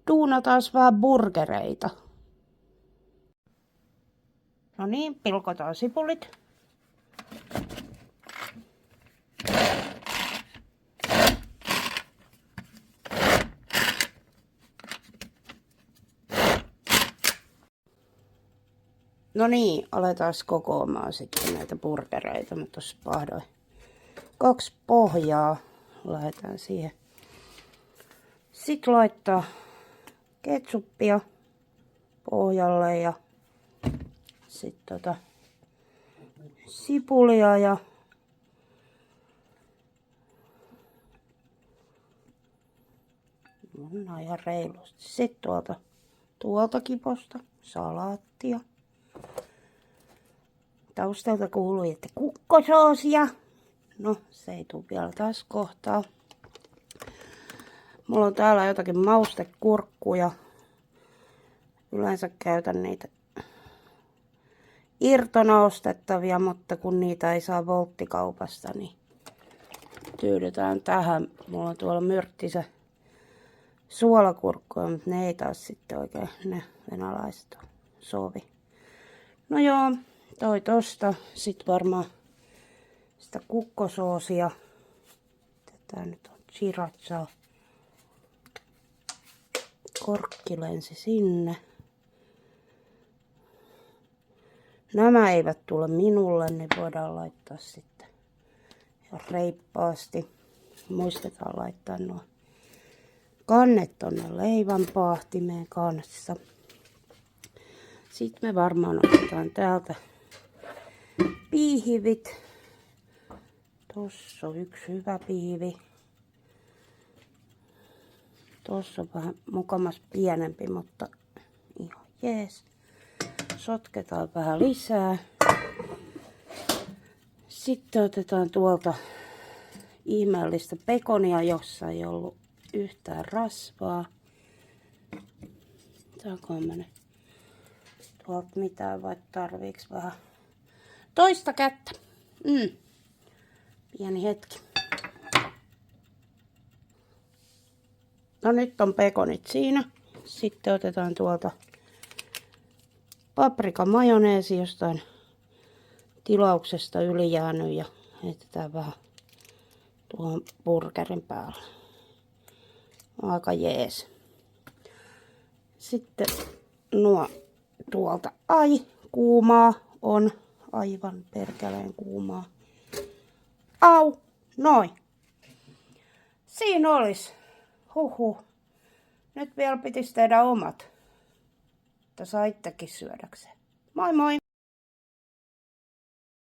Duunataan vähän burgereita. No niin, pilkotaan sipulit. No niin, aletaan kokoamaan sitten näitä burgereita. Mä tuossa pahdoin 2 pohjaa. Lähdetään siihen. Sitten laittaa ketsuppia pohjalle ja sitten sipulia ja on ihan reilusti. Sitten tuolta kiposta salaattia. Taustalta kuului, että kukkosoosia. No, se ei tule vielä tässä kohtaa. Mulla on täällä jotakin maustekurkkuja. Yleensä käytän niitä irtona ostettavia, mutta kun niitä ei saa volttikaupasta, niin tyydytään tähän. Mulla on tuolla Myrttissä suolakurkkuja, mutta ne ei taas sitten oikein ne venäläiset sovi. No joo, tosta. Sitten varmaan sitä kukkosoosia. Tätä nyt on sriracha. Korkkilensi sinne. Nämä eivät tule minulle, niin voidaan laittaa sitten ihan reippaasti. Muistetaan laittaa nuo kannet tonne leivänpaahtimeen kanssa. Sitten me varmaan otetaan täältä piihivit. Tossa on yksi hyvä piivi. Tossa on vähän mukamas pienempi, mutta ihan jees. Sotketaan vähän lisää. Sitten otetaan tuolta ihmeellistä pekonia, jossa ei ollut yhtään rasvaa. Saanko mennä tuolta mitään vai tarviiks vähän toista kättä? Pieni hetki. No nyt on pekonit siinä. Sitten otetaan tuolta paprikamajoneesi jostain tilauksesta yli jäänyt ja heitetään vähän tuohon burgerin päälle. Aika jees. Sitten nuo tuolta. Ai, kuumaa on. Aivan perkeleen kuumaa. Au, noin. Siinä olisi. Huhhuh. Nyt vielä pitäisi tehdä omat. Että saittekin syödäkseen. Moi moi!